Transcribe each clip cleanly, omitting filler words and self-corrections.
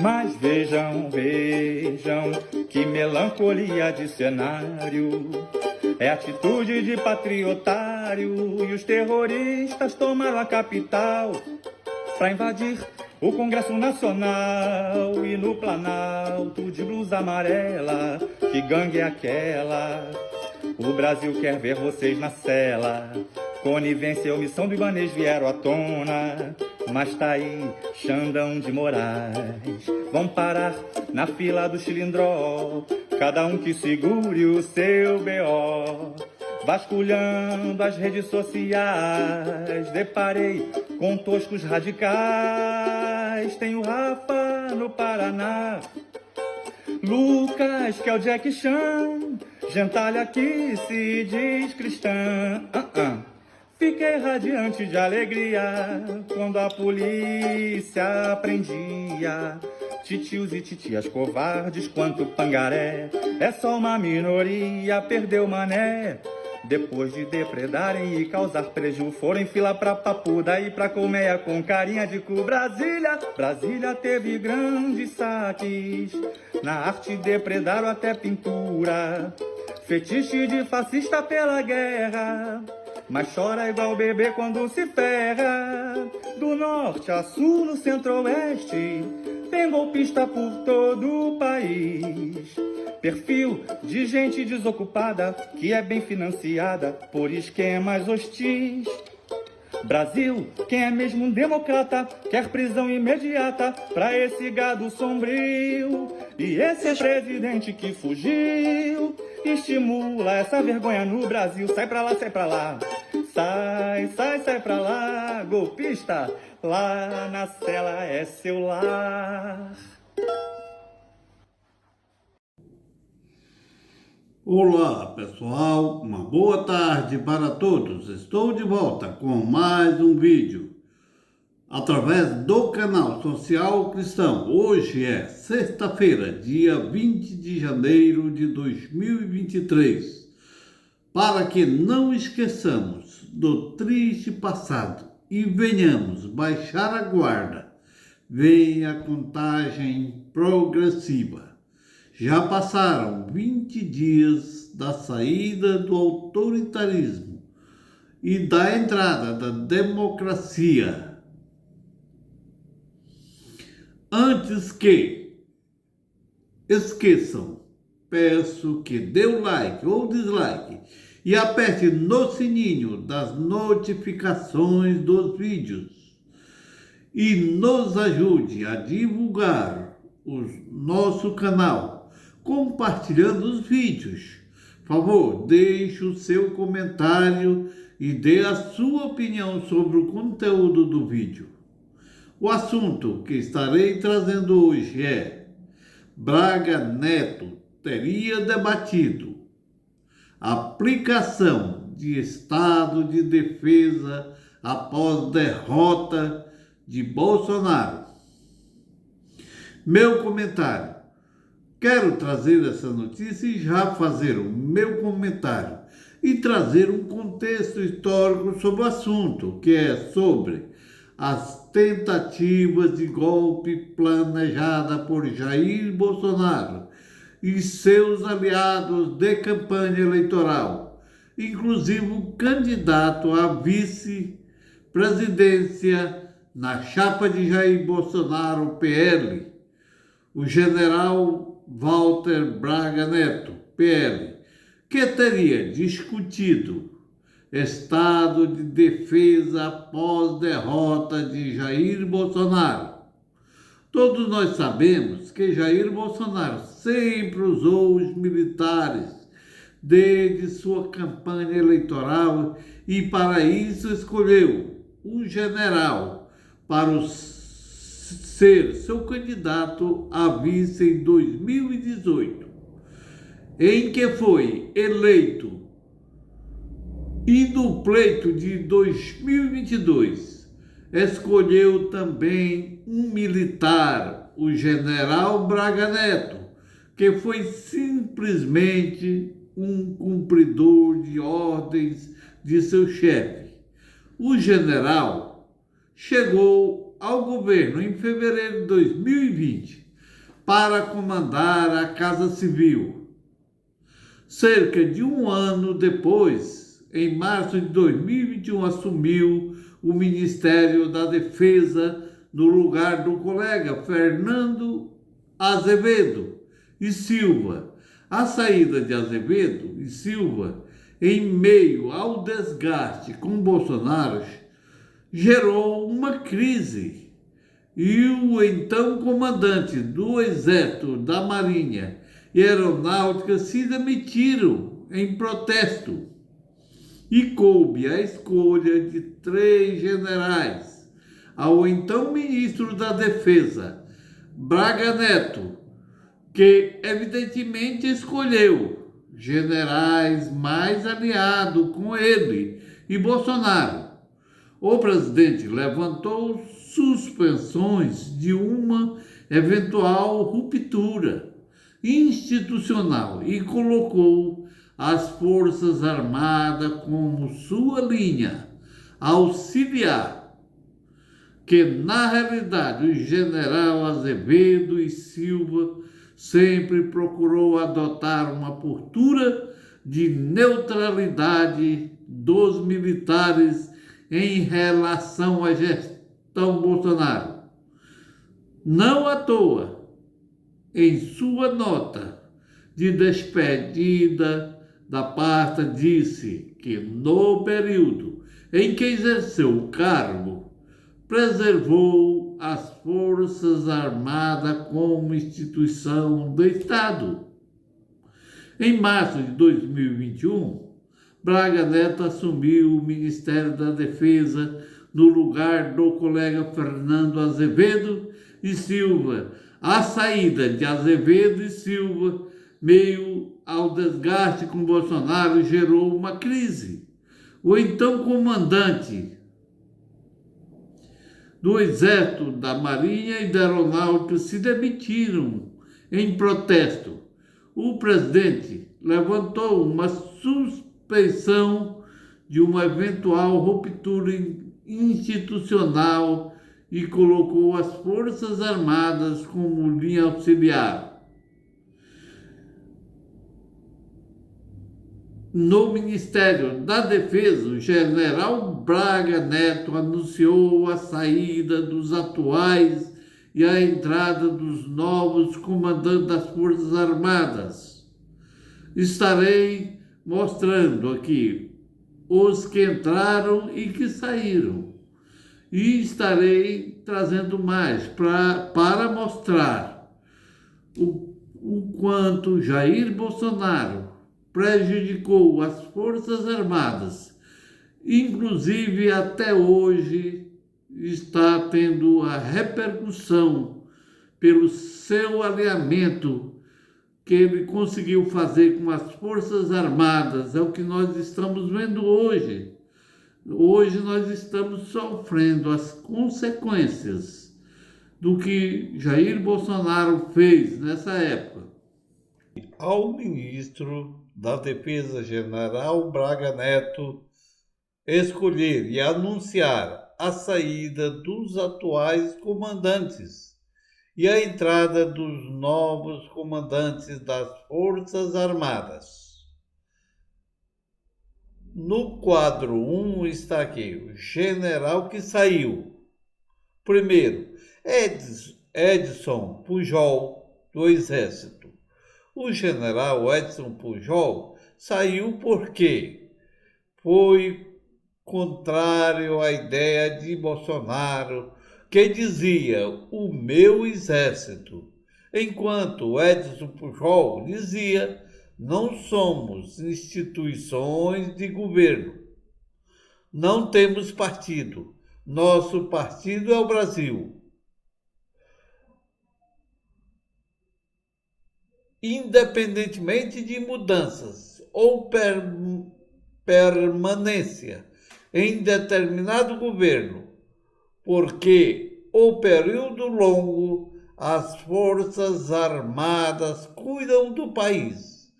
Mas vejam, vejam, que melancolia de cenário. É atitude de patriotário e os terroristas tomaram a capital pra invadir o Congresso Nacional. E no Planalto de blusa amarela, que gangue é aquela? O Brasil quer ver vocês na cela. Conivência e omissão do Ibanez vieram à tona. Mas tá aí Xandão de Moraes. Vão parar na fila do Chilindró, cada um que segure o seu B.O. Vasculhando as redes sociais, deparei com toscos radicais. Tem o Rafa no Paraná, Lucas, que é o Jack Chan, gentalha que se diz cristã. Fiquei radiante de alegria quando a polícia prendia titios e titias covardes quanto pangaré. É só uma minoria, perdeu mané. Depois de depredarem e causar prejuízo, foram em fila pra Papuda e pra Colmeia com carinha de cu. Brasília teve grandes saques, na arte depredaram até pintura. Fetiche de fascista pela guerra, mas chora igual bebê quando se ferra. Do norte a sul, no centro-oeste, tem golpista por todo o país. Perfil de gente desocupada, que é bem financiada por esquemas hostis. Brasil, quem é mesmo um democrata, quer prisão imediata pra esse gado sombrio. E esse presidente que fugiu estimula essa vergonha no Brasil. Sai pra lá, sai pra lá. Sai pra lá, golpista. Lá na cela é seu lar. Olá pessoal, uma boa tarde para todos. Estou de volta com mais um vídeo através do canal Social Cristão. Hoje é sexta-feira, dia 20 de janeiro de 2023. Para que não esqueçamos do triste passado e venhamos baixar a guarda, vem a contagem progressiva. Já passaram 20 dias da saída do autoritarismo e da entrada da democracia. Antes que esqueçam, peço que dê o like ou dislike e aperte no sininho das notificações dos vídeos e nos ajude a divulgar o nosso canal compartilhando os vídeos. Por favor, deixe o seu comentário e dê a sua opinião sobre o conteúdo do vídeo. O assunto que estarei trazendo hoje é: Braga Neto teria debatido aplicação de estado de defesa após derrota de Bolsonaro. Meu comentário: quero trazer essa notícia e já fazer o meu comentário e trazer um contexto histórico sobre o assunto, que é sobre as tentativas de golpe planejada por Jair Bolsonaro e seus aliados de campanha eleitoral, inclusive o candidato à vice-presidência na chapa de Jair Bolsonaro, PL, o general Walter Braga Neto, PL, que teria discutido estado de defesa após derrota de Jair Bolsonaro. Todos nós sabemos que Jair Bolsonaro sempre usou os militares desde sua campanha eleitoral e para isso escolheu um general para ser seu candidato a vice em 2018, em que foi eleito, e no pleito de 2022 escolheu também um militar, o general Braga Neto, que foi simplesmente um cumpridor de ordens de seu chefe. O general chegou ao governo em fevereiro de 2020 para comandar a Casa Civil. Cerca de um ano depois, em março de 2021, assumiu o Ministério da Defesa no lugar do colega Fernando Azevedo e Silva. A saída de Azevedo e Silva, em meio ao desgaste com Bolsonaro, gerou uma crise e o então comandante do Exército, da Marinha e Aeronáutica se demitiram em protesto. E coube a escolha de 3 generais ao então ministro da Defesa, Braga Neto, que evidentemente escolheu generais mais aliados com ele e Bolsonaro. O presidente levantou suspensões de uma eventual ruptura institucional e colocou as Forças Armadas como sua linha auxiliar, que na realidade o general Azevedo e Silva sempre procurou adotar uma postura de neutralidade dos militares em relação à gestão Bolsonaro. Não à toa, em sua nota de despedida da pasta, disse que no período em que exerceu o cargo, preservou as Forças Armadas como instituição do Estado. Em março de 2021, Braga Neto assumiu o Ministério da Defesa no lugar do colega Fernando Azevedo e Silva. A saída de Azevedo e Silva, meio ao desgaste com Bolsonaro, gerou uma crise. O então comandante do Exército, da Marinha e da Aeronáutica se demitiram em protesto. O presidente levantou uma suspensão de uma eventual ruptura institucional e colocou as Forças Armadas como linha auxiliar. No Ministério da Defesa, o general Braga Neto anunciou a saída dos atuais e a entrada dos novos comandantes das Forças Armadas. Estarei mostrando aqui os que entraram e que saíram. E estarei trazendo mais para mostrar o quanto Jair Bolsonaro prejudicou as Forças Armadas, inclusive até hoje está tendo a repercussão pelo seu alinhamento que ele conseguiu fazer com as Forças Armadas. É o que nós estamos vendo hoje. Hoje nós estamos sofrendo as consequências do que Jair Bolsonaro fez nessa época. Ao ministro da Defesa, general Braga Neto, escolher e anunciar a saída dos atuais comandantes e a entrada dos novos comandantes das Forças Armadas. No quadro 1 está aqui o general que saiu. Primeiro, Edson Pujol, do Exército. O general Edson Pujol saiu porque foi contrário à ideia de Bolsonaro, que dizia o meu exército, enquanto Edson Pujol dizia não somos instituições de governo, não temos partido, nosso partido é o Brasil. Independentemente de mudanças ou permanência em determinado governo, porque o período longo as Forças Armadas cuidam do país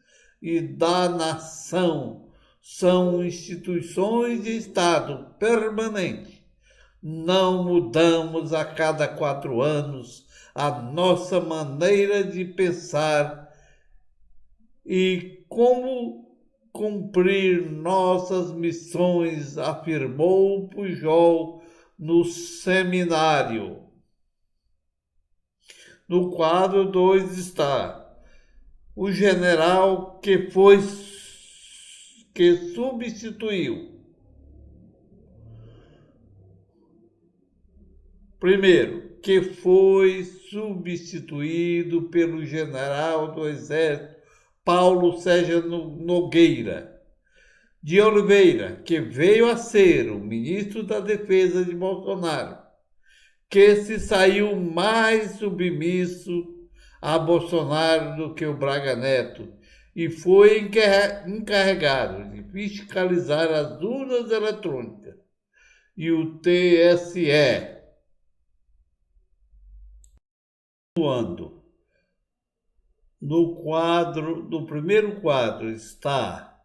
e da nação, são instituições de Estado permanente. Não mudamos a cada 4 anos a nossa maneira de pensar e como cumprir nossas missões, afirmou Pujol no seminário. No quadro 2 está o general que substituiu. Primeiro, que foi substituído pelo general do Exército Paulo Sérgio Nogueira de Oliveira, que veio a ser o ministro da Defesa de Bolsonaro, que se saiu mais submisso a Bolsonaro do que o Braga Neto e foi encarregado de fiscalizar as urnas eletrônicas e o TSE. No primeiro quadro está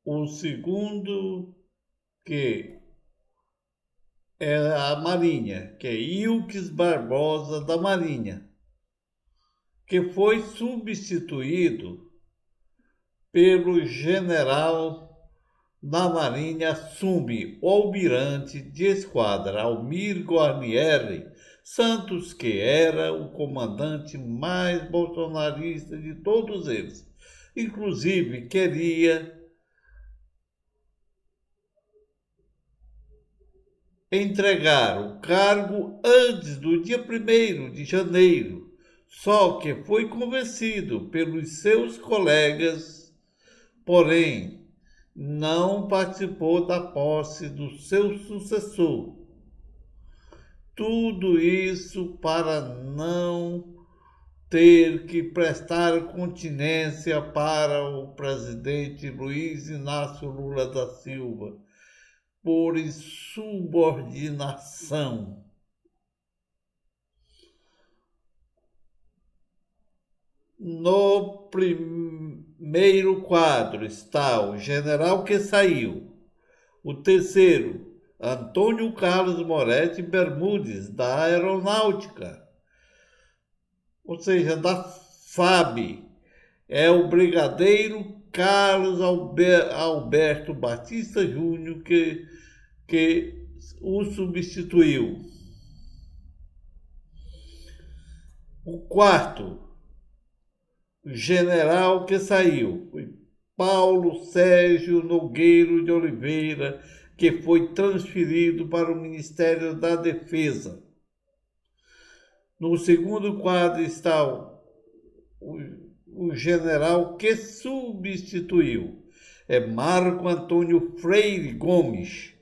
o segundo, que é a Marinha, que é Ilques Barbosa da Marinha, que foi substituído pelo general da Marinha Sumbi, o almirante de esquadra Almir Guarnieri Santos, que era o comandante mais bolsonarista de todos eles. Inclusive, queria entregar o cargo antes do dia 1º de janeiro, só que foi convencido pelos seus colegas, porém não participou da posse do seu sucessor. Tudo isso para não ter que prestar continência para o presidente Luiz Inácio Lula da Silva, por insubordinação. No primeiro quadro está o general que saiu. O terceiro, Antônio Carlos Moretti Bermudes, da Aeronáutica, ou seja, da FAB. É o brigadeiro Carlos Alberto Batista Júnior que o substituiu. O quarto, o general que saiu, foi Paulo Sérgio Nogueira de Oliveira, que foi transferido para o Ministério da Defesa. No segundo quadro está o general que substituiu. É Marco Antônio Freire Gomes,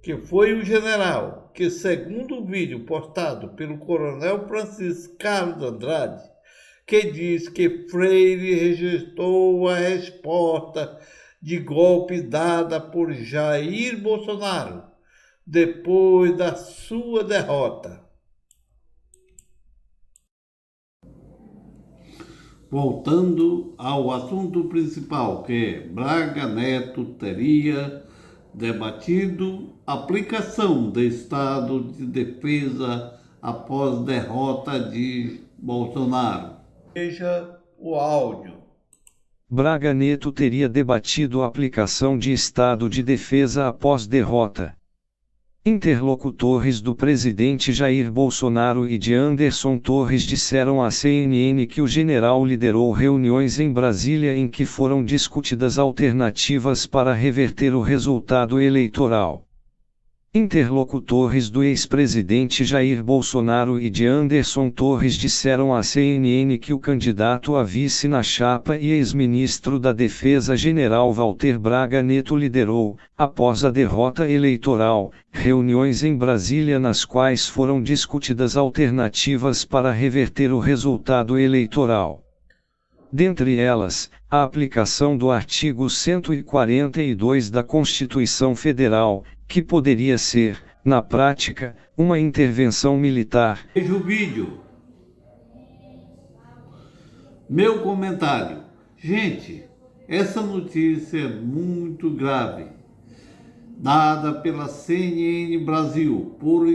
que foi o general que, segundo o vídeo postado pelo coronel Francisco Carlos Andrade, que diz que Freire rejeitou a resposta de golpe dada por Jair Bolsonaro depois da sua derrota. Voltando ao assunto principal, que Braga Neto teria debatido aplicação de estado de defesa após derrota de Bolsonaro. Veja o áudio. Braga Neto teria debatido a aplicação de estado de defesa após derrota. Interlocutores do presidente Jair Bolsonaro e de Anderson Torres disseram à CNN que o general liderou reuniões em Brasília em que foram discutidas alternativas para reverter o resultado eleitoral. Interlocutores do ex-presidente Jair Bolsonaro e de Anderson Torres disseram à CNN que o candidato a vice na chapa e ex-ministro da Defesa General Walter Braga Neto liderou, após a derrota eleitoral, reuniões em Brasília nas quais foram discutidas alternativas para reverter o resultado eleitoral. Dentre elas, a aplicação do artigo 142 da Constituição Federal, que poderia ser, na prática, uma intervenção militar. Veja o vídeo. Meu comentário. Gente, essa notícia é muito grave, dada pela CNN Brasil, por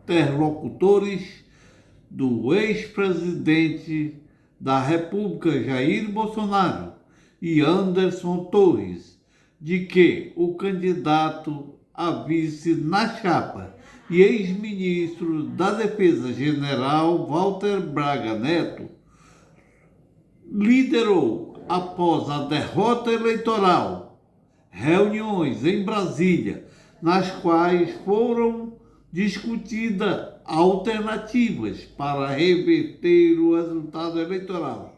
interlocutores do ex-presidente da República Jair Bolsonaro e Anderson Torres de que o candidato a vice na chapa e ex-ministro da Defesa General Walter Braga Neto liderou, após a derrota eleitoral, reuniões em Brasília, nas quais foram discutidas alternativas para reverter o resultado eleitoral.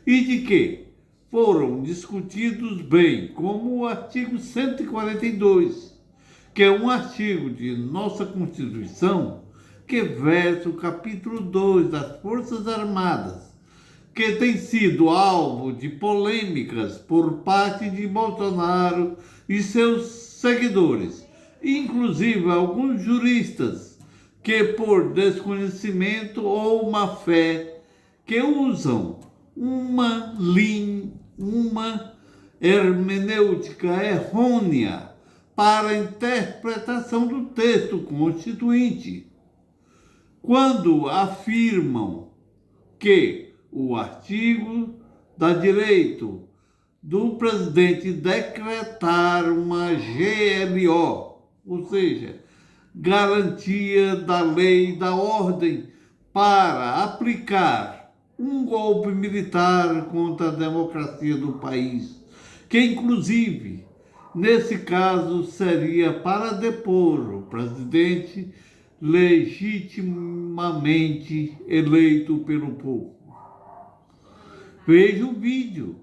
E de que foram discutidos bem, como o artigo 142, que é um artigo de nossa Constituição que versa o capítulo 2 das Forças Armadas, que tem sido alvo de polêmicas por parte de Bolsonaro e seus seguidores, inclusive alguns juristas que, por desconhecimento ou má fé, que usam uma hermenêutica errônea para a interpretação do texto constituinte, quando afirmam que o artigo dá direito do presidente decretar uma GLO, ou seja, garantia da lei e da ordem para aplicar um golpe militar contra a democracia do país, que inclusive, nesse caso, seria para depor o presidente legitimamente eleito pelo povo. Veja o vídeo.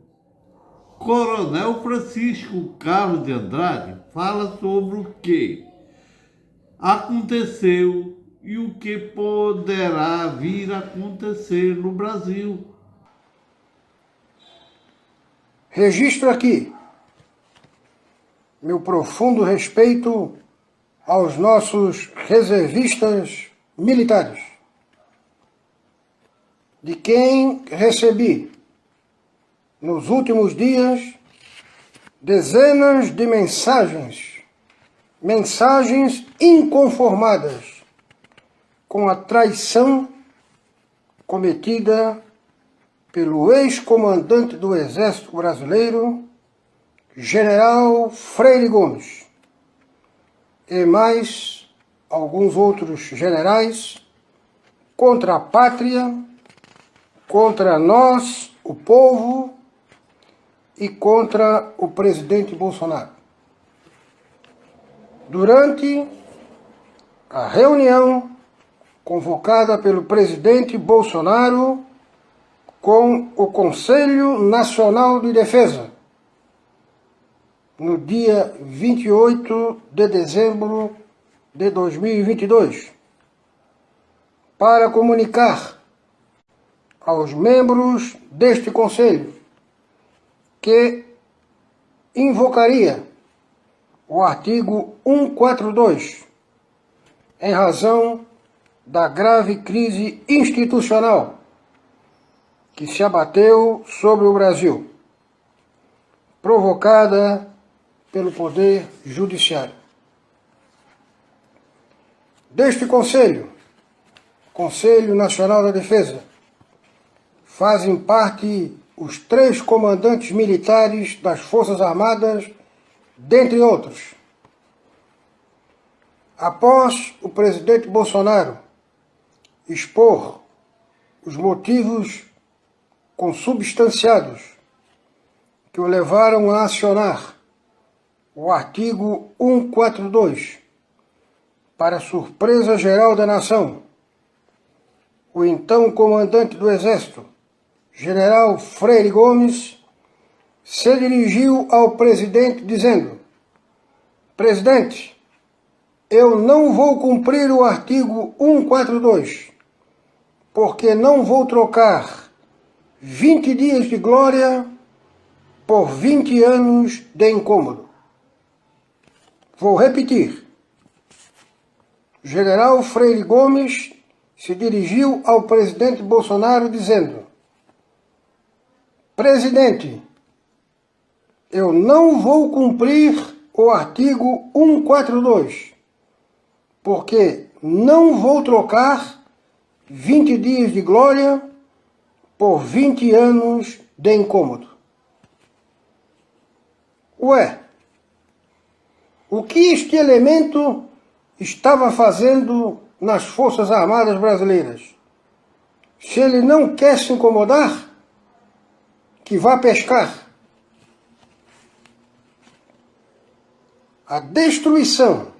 Coronel Francisco Carlos de Andrade fala sobre o que aconteceu e o que poderá vir a acontecer no Brasil. Registro aqui meu profundo respeito aos nossos reservistas militares, de quem recebi nos últimos dias dezenas de mensagens inconformadas com a traição cometida pelo ex-comandante do Exército Brasileiro, General Freire Gomes, e mais alguns outros generais, contra a pátria, contra nós, o povo, e contra o presidente Bolsonaro. Durante a reunião convocada pelo presidente Bolsonaro com o Conselho Nacional de Defesa, no dia 28 de dezembro de 2022, para comunicar aos membros deste Conselho que invocaria o artigo 142 em razão da grave crise institucional que se abateu sobre o Brasil, provocada pelo Poder Judiciário. Deste Conselho, Conselho Nacional da Defesa, fazem parte os 3 comandantes militares das Forças Armadas, dentre outros. Após o presidente Bolsonaro expor os motivos consubstanciados que o levaram a acionar o artigo 142, para surpresa geral da nação, o então comandante do Exército, General Freire Gomes, se dirigiu ao presidente dizendo: presidente, eu não vou cumprir o artigo 142, porque não vou trocar 20 dias de glória por 20 anos de incômodo. Vou repetir. General Freire Gomes se dirigiu ao presidente Bolsonaro dizendo: presidente, eu não vou cumprir o artigo 142, porque não vou trocar 20 dias de glória por 20 anos de incômodo. Ué, o que este elemento estava fazendo nas Forças Armadas Brasileiras? Se ele não quer se incomodar, que vá pescar. A destruição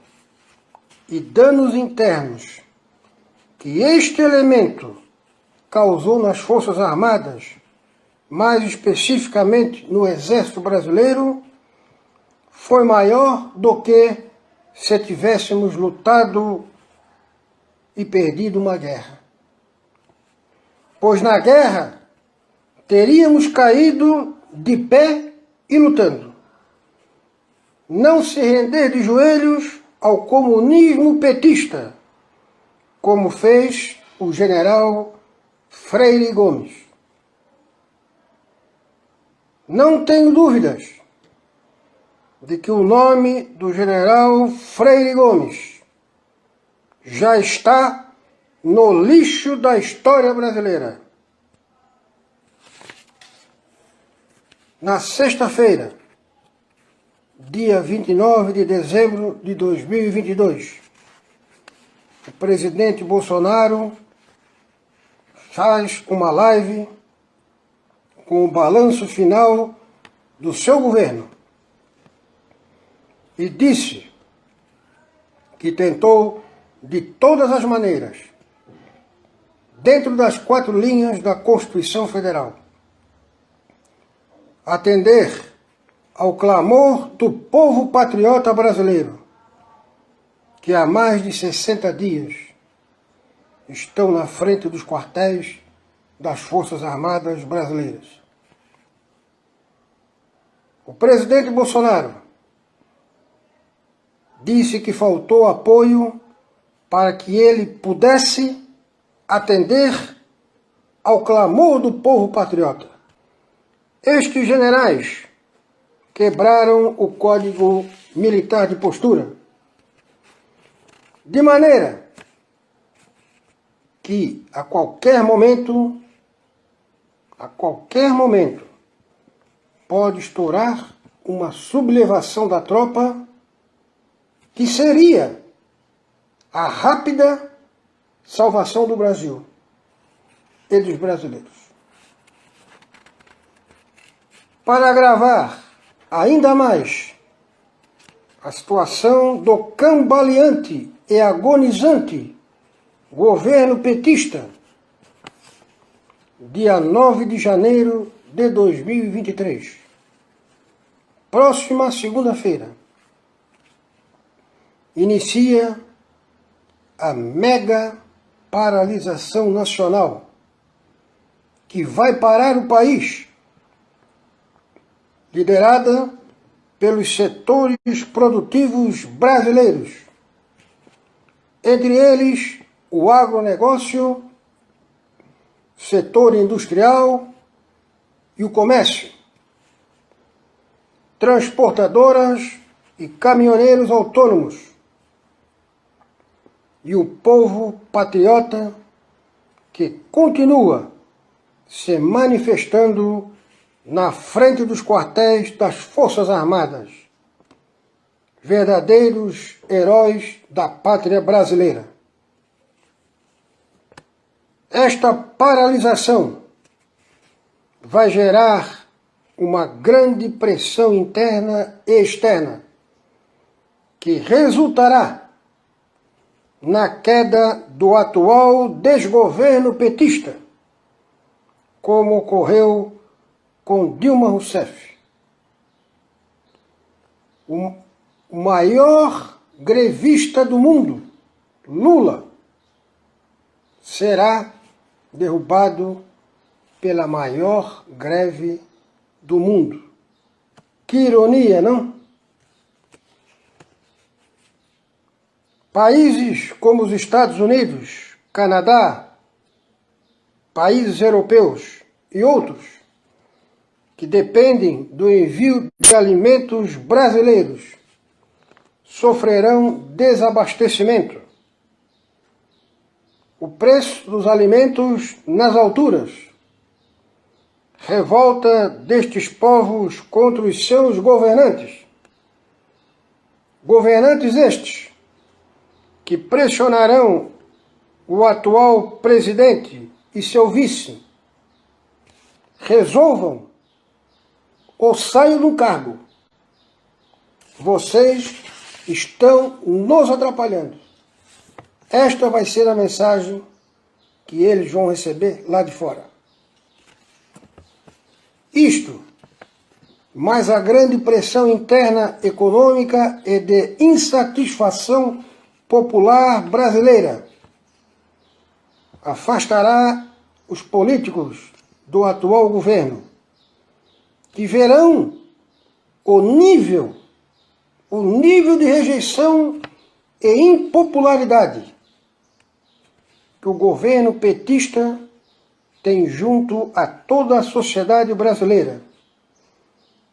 e danos internos que este elemento causou nas Forças Armadas, mais especificamente no Exército Brasileiro, foi maior do que se tivéssemos lutado e perdido uma guerra. Pois na guerra teríamos caído de pé e lutando. Não se render de joelhos ao comunismo petista, como fez o general Freire Gomes. Não tenho dúvidas de que o nome do general Freire Gomes já está no lixo da história brasileira. Na sexta-feira, dia 29 de dezembro de 2022, o presidente Bolsonaro faz uma live com o balanço final do seu governo e disse que tentou de todas as maneiras, dentro das 4 linhas da Constituição Federal, atender ao clamor do povo patriota brasileiro, que há mais de 60 dias estão na frente dos quartéis das Forças Armadas Brasileiras. O presidente Bolsonaro disse que faltou apoio para que ele pudesse atender ao clamor do povo patriota. Estes generais quebraram o Código Militar de Postura, de maneira que a qualquer momento, pode estourar uma sublevação da tropa que seria a rápida salvação do Brasil e dos brasileiros. Para agravar ainda mais a situação do cambaleante e agonizante governo petista, dia 9 de janeiro de 2023, próxima segunda-feira, inicia a mega paralisação nacional que vai parar o país, liderada pelos setores produtivos brasileiros, entre eles o agronegócio, setor industrial e o comércio, transportadoras e caminhoneiros autônomos, e o povo patriota que continua se manifestando na frente dos quartéis das Forças Armadas, verdadeiros heróis da pátria brasileira. Esta paralisação vai gerar uma grande pressão interna e externa, que resultará na queda do atual desgoverno petista, como ocorreu com Dilma Rousseff. O maior grevista do mundo, Lula, será derrubado pela maior greve do mundo. Que ironia, não? Países como os Estados Unidos, Canadá, países europeus e outros, que dependem do envio de alimentos brasileiros, sofrerão desabastecimento o preço dos alimentos nas alturas, revolta destes povos contra os seus governantes. Governantes estes que pressionarão o atual presidente e seu vice, resolvam ou saiam do cargo. Vocês estão nos atrapalhando. Esta vai ser a mensagem que eles vão receber lá de fora. Isto, mais a grande pressão interna econômica e de insatisfação popular brasileira, afastará os políticos do atual governo, que verão o nível de rejeição e impopularidade que o governo petista tem junto a toda a sociedade brasileira,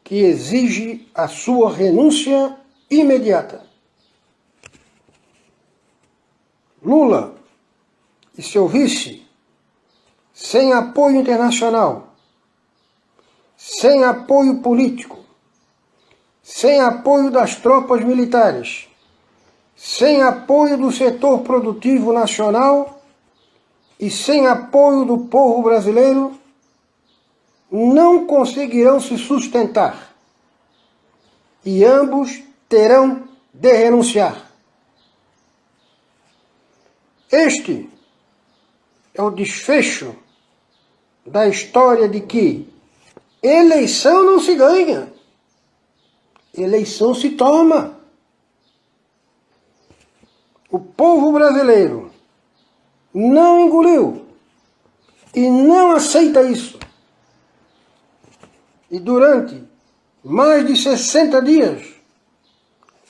que exige a sua renúncia imediata. Lula e seu vice, sem apoio internacional, sem apoio político, sem apoio das tropas militares, sem apoio do setor produtivo nacional e sem apoio do povo brasileiro, não conseguirão se sustentar e ambos terão de renunciar. Este é o desfecho da história de que eleição não se ganha, eleição se toma. O povo brasileiro não engoliu e não aceita isso. E durante mais de 60 dias,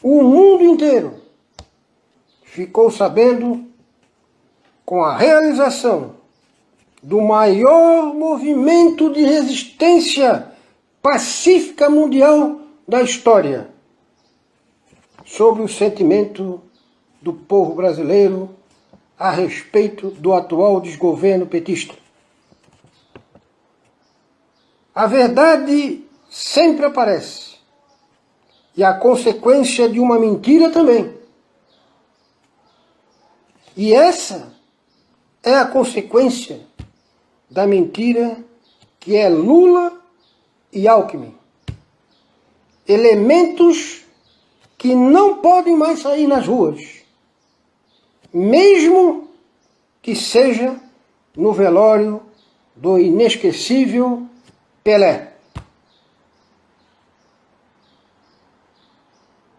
o mundo inteiro ficou sabendo com a realização do maior movimento de resistência pacífica mundial da história, sobre o sentimento do povo brasileiro a respeito do atual desgoverno petista. A verdade sempre aparece, e a consequência de uma mentira também. E essa é a consequência da mentira que é Lula e Alckmin. Elementos que não podem mais sair nas ruas, mesmo que seja no velório do inesquecível Pelé.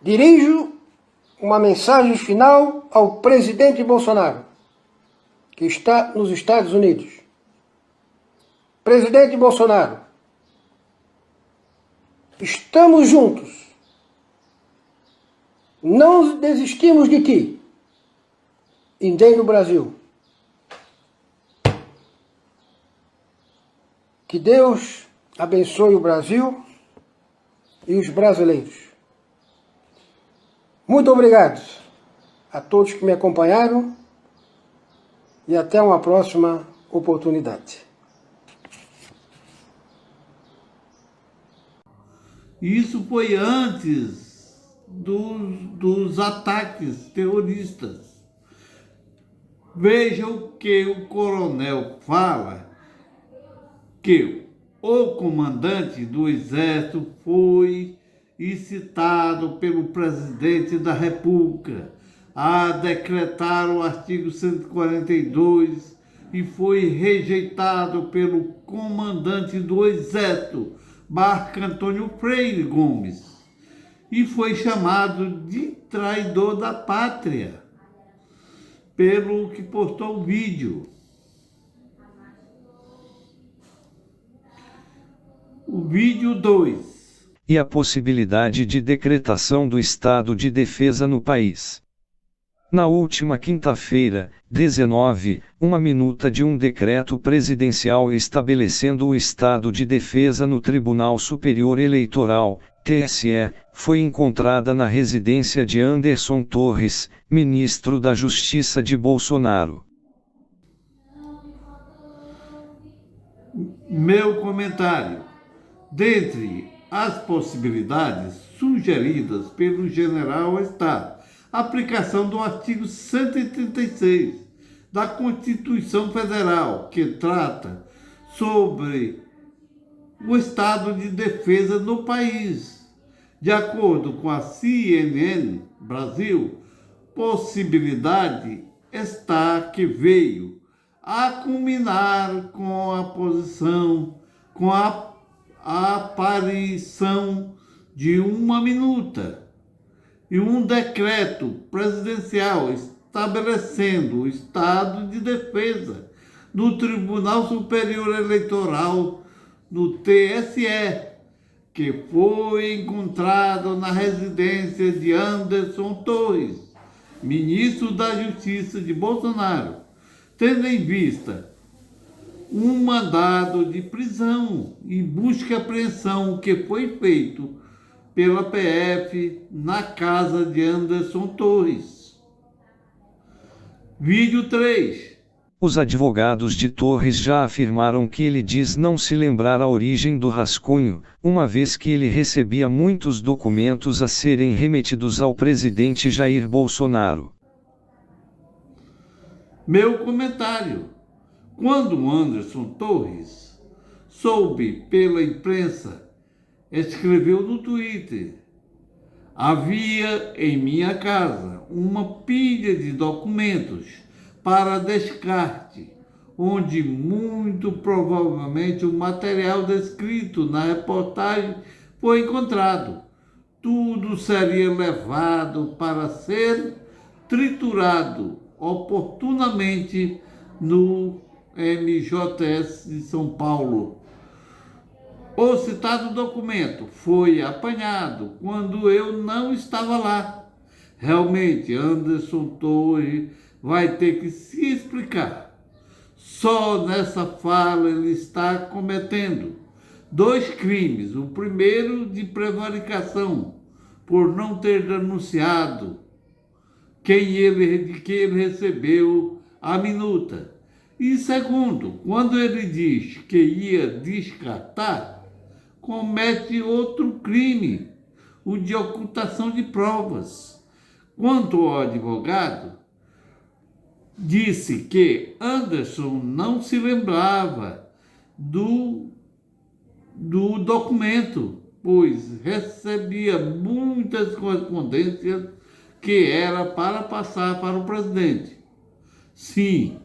Dirijo uma mensagem final ao presidente Bolsonaro, que está nos Estados Unidos. Presidente Bolsonaro, estamos juntos. Não desistimos de ti, e nem do Brasil. Que Deus abençoe o Brasil e os brasileiros. Muito obrigado a todos que me acompanharam e até uma próxima oportunidade. Isso foi antes dos ataques terroristas. Veja o que o coronel fala, que o comandante do exército foi incitado pelo presidente da República a decretar o artigo 142 e foi rejeitado pelo comandante do exército, Marco Antônio Freire Gomes, e foi chamado de traidor da pátria, pelo que postou o vídeo. O vídeo 2. E a possibilidade de decretação do estado de defesa no país. Na última quinta-feira, 19, uma minuta de um decreto presidencial estabelecendo o estado de defesa no Tribunal Superior Eleitoral, TSE, foi encontrada na residência de Anderson Torres, ministro da Justiça de Bolsonaro. Meu comentário. Dentre as possibilidades sugeridas pelo general está a aplicação do artigo 136 da Constituição Federal, que trata sobre o estado de defesa no país. De acordo com a CNN Brasil, possibilidade está que veio a culminar com a aparição de uma minuta e um decreto presidencial estabelecendo o estado de defesa no Tribunal Superior Eleitoral, no TSE, que foi encontrado na residência de Anderson Torres, ministro da Justiça de Bolsonaro, tendo em vista um mandado de prisão e busca e apreensão que foi feito pela PF na casa de Anderson Torres. Vídeo 3. Os advogados de Torres já afirmaram que ele diz não se lembrar a origem do rascunho, uma vez que ele recebia muitos documentos a serem remetidos ao presidente Jair Bolsonaro. Meu comentário. Quando Anderson Torres soube pela imprensa, escreveu no Twitter: havia em minha casa uma pilha de documentos para descarte, onde muito provavelmente o material descrito na reportagem foi encontrado. Tudo seria levado para ser triturado oportunamente no MJS de São Paulo. O citado documento foi apanhado quando eu não estava lá. Realmente, Anderson Torres vai ter que se explicar. Só nessa fala ele está cometendo 2 crimes. O primeiro de prevaricação, por não ter denunciado de quem ele recebeu a minuta. E segundo, quando ele diz que ia descartar, comete outro crime, o de ocultação de provas. Quanto ao advogado, disse que Anderson não se lembrava do documento, pois recebia muitas correspondências que era para passar para o presidente. Sim,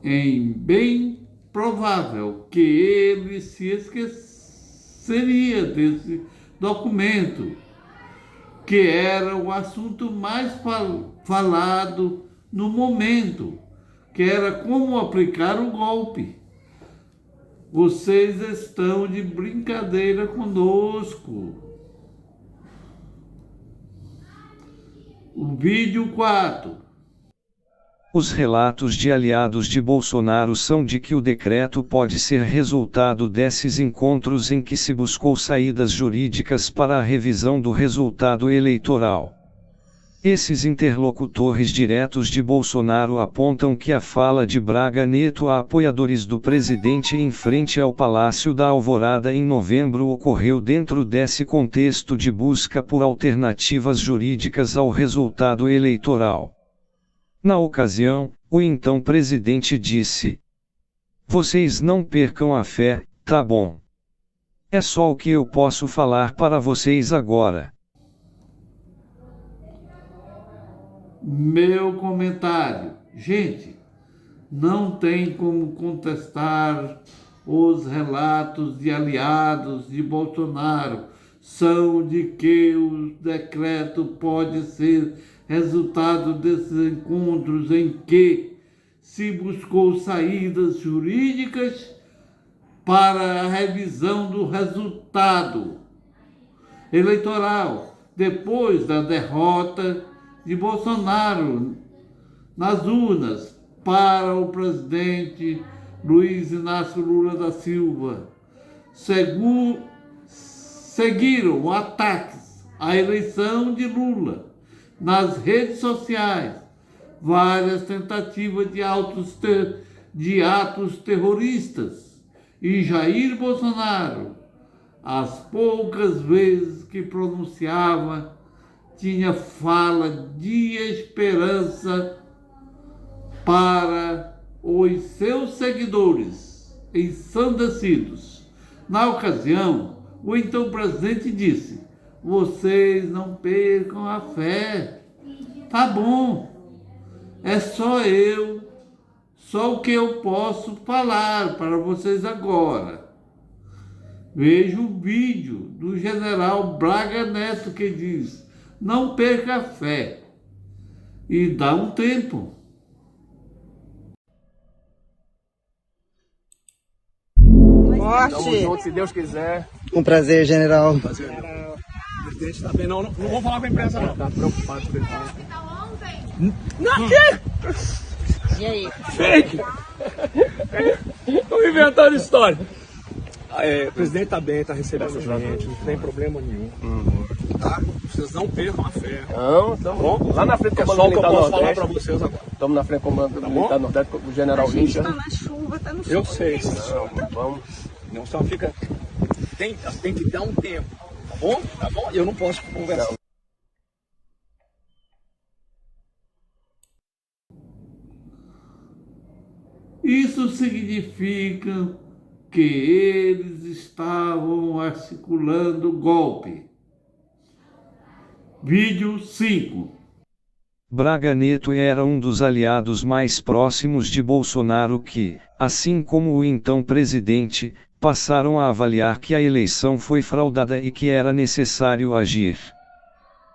é bem provável que ele se esqueceria desse documento, que era o assunto mais falado no momento, que era como aplicar o golpe. Vocês estão de brincadeira conosco. O vídeo 4. Os relatos de aliados de Bolsonaro são de que o decreto pode ser resultado desses encontros em que se buscou saídas jurídicas para a revisão do resultado eleitoral. Esses interlocutores diretos de Bolsonaro apontam que a fala de Braga Neto a apoiadores do presidente em frente ao Palácio da Alvorada em novembro ocorreu dentro desse contexto de busca por alternativas jurídicas ao resultado eleitoral. Na ocasião, o então presidente disse: "Vocês não percam a fé, tá bom? É só o que eu posso falar para vocês agora." Meu comentário. Gente, não tem como contestar os relatos de aliados de Bolsonaro. São de que o decreto pode ser resultado desses encontros em que se buscou saídas jurídicas para a revisão do resultado eleitoral depois da derrota de Bolsonaro nas urnas para o presidente Luiz Inácio Lula da Silva. Seguiram ataques à eleição de Lula nas redes sociais, várias tentativas de atos terroristas E Jair Bolsonaro, as poucas vezes que pronunciava, tinha fala de esperança para os seus seguidores ensandecidos. Na ocasião, o então presidente disse: vocês não percam a fé. Tá bom, é só o que eu posso falar para vocês agora. Veja o vídeo do general Braga Neto que diz: não perca a fé. E dá um tempo. Tamo junto, se Deus quiser. Um prazer, general. Prazer, general. O presidente tá bem, não vou falar com a imprensa, não. Tá preocupado com ele. Não, que? E aí? Fake! Tô inventando história. O presidente tá bem, tá recebendo gente, não tem problema nenhum. Tá? Vocês não percam a fé. Não, tá bom. Lá na frente do É só o que eu Comando Militar posso falar Nordeste. pra vocês agora. Estamos na frente do Comando Militar Nordeste com o general Tá Richard. na chuva, tá no sol. Eu sei. Vamos. Não só fica. Tem que dar um tempo, tá bom? Tá bom? Eu não posso conversar. Isso significa que eles estavam articulando golpe. Vídeo 5. Braga Neto era um dos aliados mais próximos de Bolsonaro que, assim como o então presidente, passaram a avaliar que a eleição foi fraudada e que era necessário agir.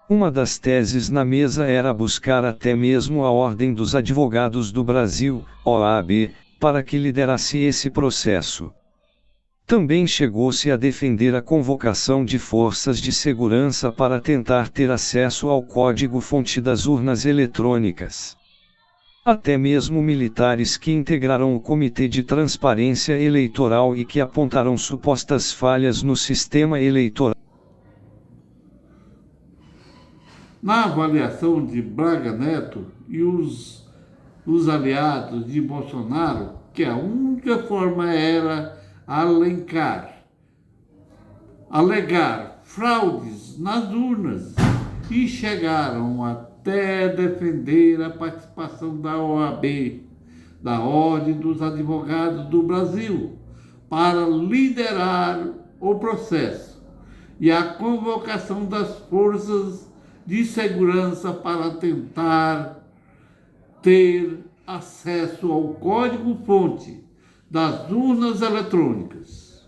Uma das teses na mesa era buscar até mesmo a Ordem dos Advogados do Brasil, OAB, para que liderasse esse processo. Também chegou-se a defender a convocação de forças de segurança para tentar ter acesso ao código-fonte das urnas eletrônicas. Até mesmo militares que integraram o Comitê de Transparência Eleitoral e que apontaram supostas falhas no sistema eleitoral. Na avaliação de Braga Neto e os aliados de Bolsonaro, que a única forma era alegar fraudes nas urnas, e chegaram até defender a participação da OAB, da Ordem dos Advogados do Brasil, para liderar o processo, e a convocação das forças de segurança para tentar ter acesso ao código-fonte das urnas eletrônicas.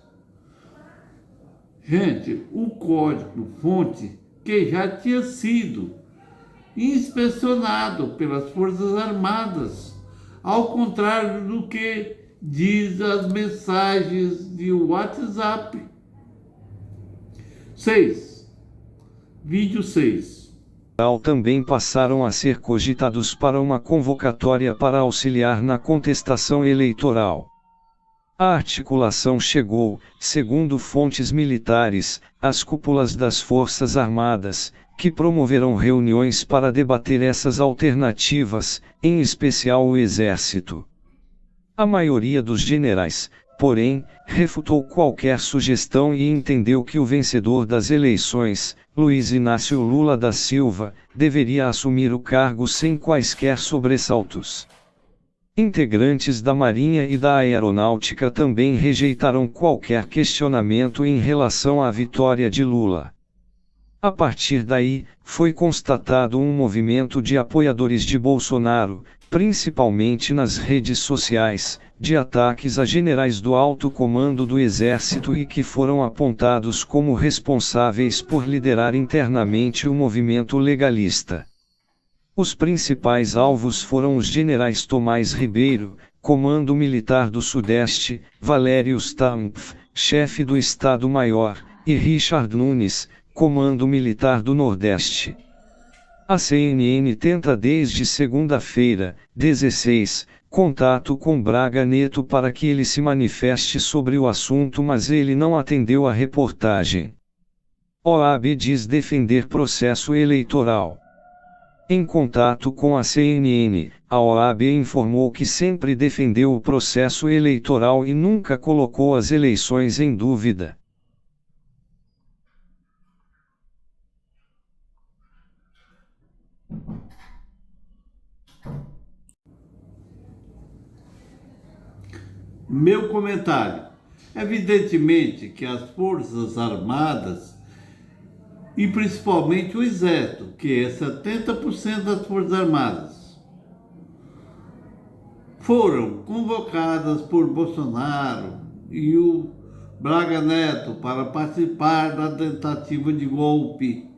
Gente, o código-fonte que já tinha sido inspecionado pelas Forças Armadas, ao contrário do que diz as mensagens de WhatsApp. 6. Vídeo 6. Também passaram a ser cogitados para uma convocatória para auxiliar na contestação eleitoral. A articulação chegou, segundo fontes militares, às cúpulas das Forças Armadas, que promoveram reuniões para debater essas alternativas, em especial o Exército. A maioria dos generais, porém, refutou qualquer sugestão e entendeu que o vencedor das eleições, Luiz Inácio Lula da Silva, deveria assumir o cargo sem quaisquer sobressaltos. Integrantes da Marinha e da Aeronáutica também rejeitaram qualquer questionamento em relação à vitória de Lula. A partir daí, foi constatado um movimento de apoiadores de Bolsonaro, principalmente nas redes sociais, de ataques a generais do alto comando do Exército e que foram apontados como responsáveis por liderar internamente o movimento legalista. Os principais alvos foram os generais Tomás Ribeiro, Comando Militar do Sudeste, Valério Stampf, chefe do Estado-Maior, e Richard Nunes, Comando Militar do Nordeste. A CNN tenta desde segunda-feira, 16, contato com Braga Neto para que ele se manifeste sobre o assunto, mas ele não atendeu a reportagem. OAB diz defender processo eleitoral. Em contato com a CNN, a OAB informou que sempre defendeu o processo eleitoral e nunca colocou as eleições em dúvida. Meu comentário. Evidentemente que as Forças Armadas, e principalmente o Exército, que é 70% das Forças Armadas, foram convocadas por Bolsonaro e o Braga Neto para participar da tentativa de golpe.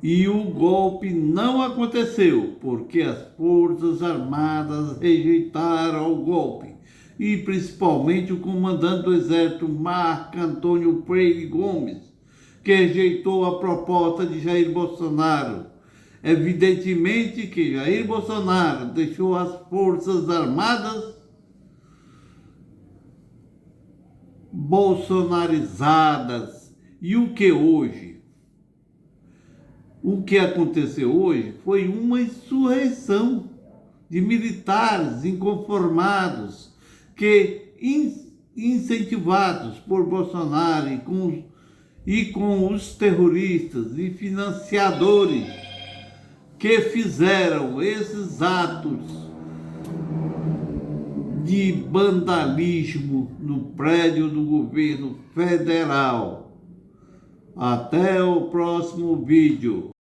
E o golpe não aconteceu, porque as Forças Armadas rejeitaram o golpe. E principalmente o comandante do Exército, Marco Antônio Freire Gomes, que rejeitou a proposta de Jair Bolsonaro. Evidentemente que Jair Bolsonaro deixou as Forças Armadas bolsonarizadas. E o que hoje? O que aconteceu hoje foi uma insurreição de militares inconformados que, incentivados por Bolsonaro e com os terroristas e financiadores que fizeram esses atos de vandalismo no prédio do governo federal. Até o próximo vídeo.